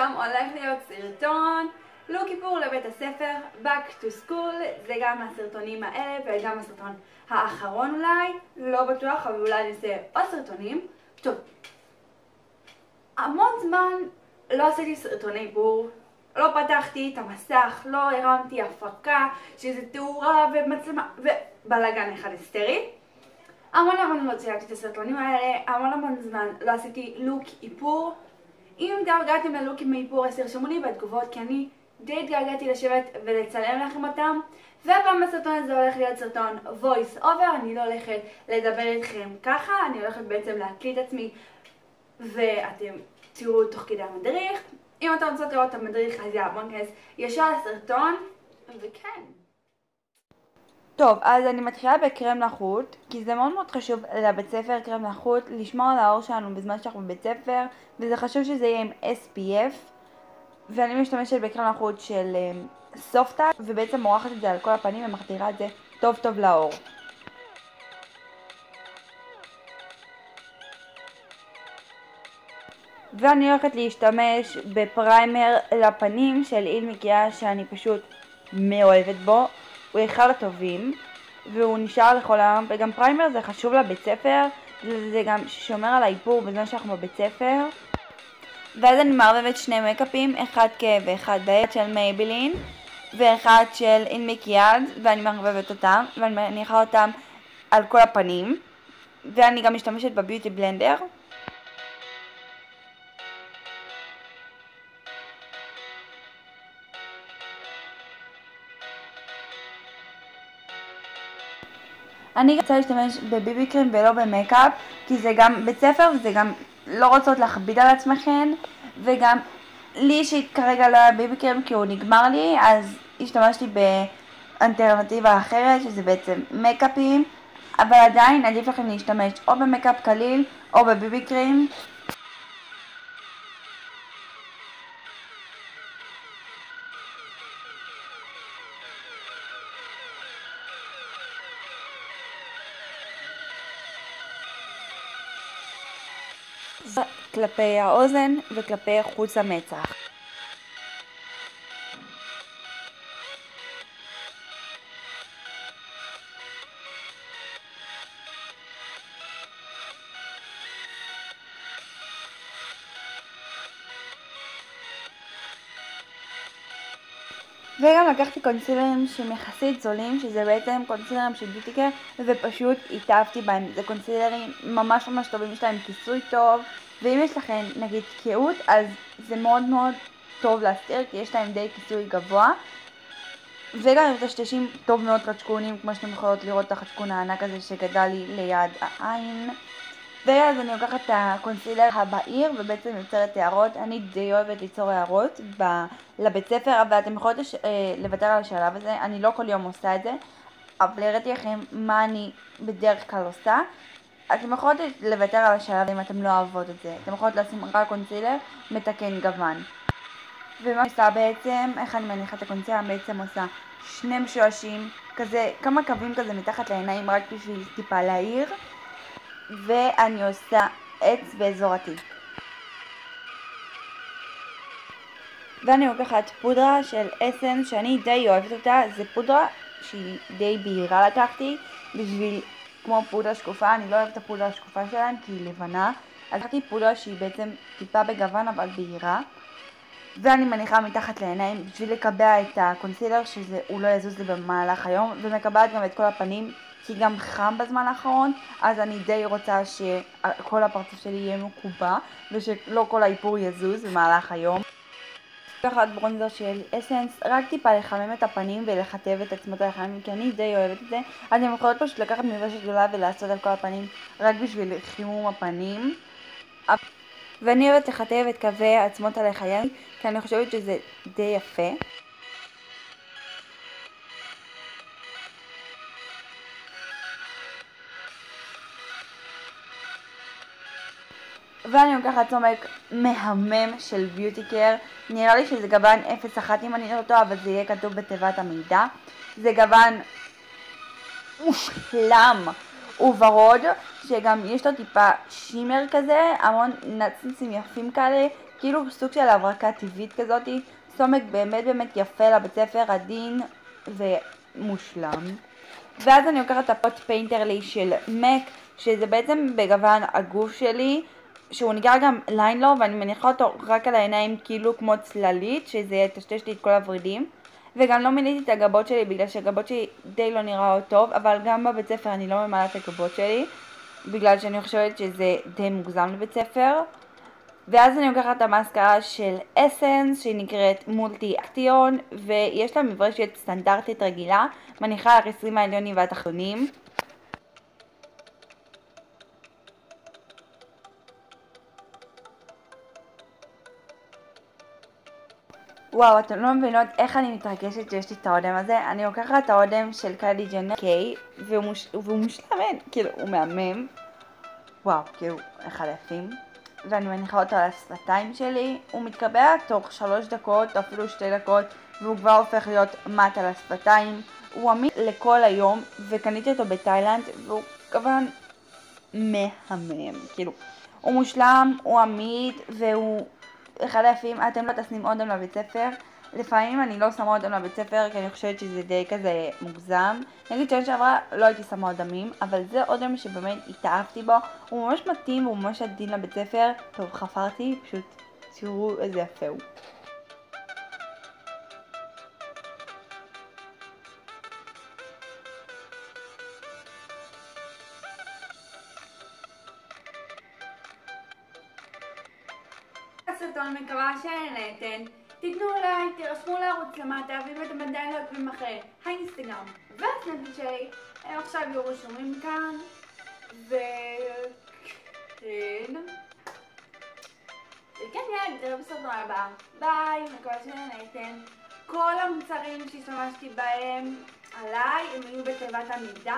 היום הולך להיות סרטון לא כיפור לבית הספר, Back to School. זה גם הסרטונים האלה וגם הסרטון האחרון אולי, לא בטוח, אבל אולי נעשה עוד סרטונים. טוב, המון זמן לא עשיתי סרטוני איפור, לא פתחתי את המסך, לא הרמתי הפקה, שזה תאורה ומצלמה ובלגן אחד היסטרי. המון לא ציירתי את הסרטונים האלה, המון זמן לא עשיתי לוק איפור. אם התגעגעתם ללוקים מאיפור, אז תרשמו לי בתגובות, כי אני די התגעגעתי לשבת ולצלם לכם אותם. והפעם בסרטון הזה הולך להיות סרטון voice over, אני לא הולכת לדבר איתכם ככה, אני הולכת בעצם להקליט עצמי ואתם תראו תוך כדי המדריך. אם אתם רוצות לראות את המדריך, אז בואו ניכנס ישר לסרטון, וכן. טוב, אז אני מתחילה בקרם נחות, כי זה מאוד חשוב לבית ספר, קרם נחות, לשמור על העור שלנו בזמן שאנחנו בבית ספר, וזה חשוב שזה יהיה עם SPF, ואני משתמשת בקרם נחות של סופטה, ובעצם מורחת את זה על כל הפנים ומחדירה את זה טוב לעור. ואני הולכת להשתמש בפריימר לפנים של איל מקיאז' שאני פשוט מאוהבת בו. הוא אחד הטובים והוא נשאר לכל היום, וגם פריימר זה חשוב לבית ספר, זה גם שומר על האיפור בזמן שאנחנו בבית ספר. ואז אני מערבבת שני מייקאפים, אחד כהה ואחד בהה, של מייבלין ואחד של איל מקיאז', ואני מערבבת אותם ואני מניחה אותם על כל הפנים, ואני גם משתמשת בביוטי בלנדר. אני רוצה להשתמש בביבי קרים ולא במייקאפ, כי זה גם בית ספר וזה גם לא רוצות להכביד על עצמכן, וגם לי שכרגע לא היה ביבי קרים כי הוא נגמר לי, אז השתמשתי באלטרנטיבה אחרת שזה בעצם מייקאפים, אבל עדיין עדיף לכם להשתמש או במייקאפ קליל או בביבי קרים. כלפי האוזן וכלפי חוץ המצח. וגם לקחתי קונסילרים שהם יחסית זולים, שזה בעצם קונסילרים של ביוטי קר, ופשוט התאהבתי בהם. זה קונסילרים ממש טובים, יש להם כיסוי טוב, ואם יש לכם נגיד קהות, אז זה מאוד טוב להסתיר, כי יש להם די כיסוי גבוה. וגם הם מטשטשים טוב מאוד חדשקונים, כמו שאתם יכולות לראות את החדשקון הענק הזה שגדל לי ליד העין. ואז אני לוקחת את הקונסילר הבהיר ובעצם יוצרת הערות. אני די אוהבת ליצור הערות לבית ספר, אבל אתם יכולות לוותר על השלב הזה. אני לא כל יום עושה את זה, אבל הראיתי לכם מה אני בדרך כלל עושה. אתם יכולות לוותר על השלב אם אתם לא אוהבות את זה. אתם יכולות לשים רק קונסילר מתקן גוון. ומה אני עושה בעצם, איך אני מניחה את הקונסילר, אני בעצם עושה שני משולשים, כזה, כמה קווים כזה מתחת לעיניים רק בשביל טיפה להעיר. ואני עושה עץ באזור התיק. ואני לוקחת פודרה של אסנס שאני די אוהבת אותה, זה פודרה שהיא די בהירה לקחתי, בשביל כמו פודרה שקופה, אני לא אוהבת את הפודרה השקופה שלהם כי היא לבנה, אז לקחתי פודרה שהיא בעצם טיפה בגוון אבל בהירה, ואני מניחה מתחת לעיניים בשביל לקבע את הקונסילר שהוא לא יזוז לי במהלך היום, ומקבעת גם את כל הפנים כי גם חם בזמן האחרון, אז אני די רוצה שכל הפרצוף שלי יהיה מקובע ושלא כל האיפור יזוז במהלך היום. לקחת ברונזר של אסנס, רק טיפה לחמם את הפנים ולכתב את עצמות הלחמים, כי אני די אוהבת את זה. אז אתם יכולות פשוט לקחת מברשת גדולה ולעשות על כל הפנים רק בשביל חימום הפנים. ואני אוהבת לכתב את קווי עצמות הלחיים, כי אני חושבת שזה די יפה. ואני לוקחת צומק מהמם של ביוטי קר, נראה לי שזה גוון 0.1 אם אני לא טועה, אבל זה יהיה כתוב בתיבת המידע. זה גוון מושלם וורוד, שגם יש לו טיפה שימר כזה, המון נצנצים יפים כאלה, כאילו סוג של הברקה טבעית כזאתי, סומק באמת יפה לבית ספר, עדין ומושלם. ואז אני לוקחת את הפוט פיינטרלי של מק, שזה בעצם בגוון הגוף שלי, שהוא ניגר גם ליינלור, ואני מניחה אותו רק על העיניים כאילו כמו צללית, שזה יטשטש לי את כל הורידים. וגם לא מיליתי את הגבות שלי בגלל שהגבות שלי די לא נראות טוב, אבל גם בבית ספר אני לא ממלאה את הגבות שלי, בגלל שאני חושבת שזה די מוגזם לבית ספר. ואז אני לוקחת את המאסקרה של אסנס שהיא נקראת מולטי אקטיון, ויש לה מברשת סטנדרטית רגילה, מניחה על הריסים העליונים והתחתונים. וואו, אתם לא מבינות איך אני מתרגשת שיש לי את האודם הזה. אני לוקחת את האודם של קיילי ג'נר קיי, והוא מושלם, כאילו, הוא מהמם. וואו, כאילו, אחד היפים. ואני מניחה אותו על השפתיים שלי. הוא מתקבע תוך 3 דקות, או אפילו 2 דקות, והוא כבר הופך להיות מת על השפתיים. הוא עמיד לכל היום, וקניתי אותו בתאילנד, והוא כמובן מהמם. כאילו, הוא מושלם, הוא עמיד, והוא אחד היפים. אתם לא תשים אודם לבית ספר. לפעמים אני לא שמה אודם לבית ספר כי אני חושבת שזה די כזה מוגזם. נגיד שנה שעברה לא הייתי שמה אודמים, אבל זה אודם שבאמת התאהבתי בו. הוא ממש מתאים, הוא ממש עדין לבית ספר. טוב, חפרתי, פשוט תראו איזה יפה הוא. הסרטון, מקווה שנהנתם. תיתנו לייק, תירשמו לערוץ למטה, ואם אתם עדיין לא עוקבים אחרי האינסטגרם והסנאפצ'אט שלי, הם עכשיו יהיו רשומים כאן. וכן, נתראה בסרטון הבא. ביי, מקווה שנהנתם. כל המוצרים שהשתמשתי בהם עליי הם יהיו בתיבת המידע.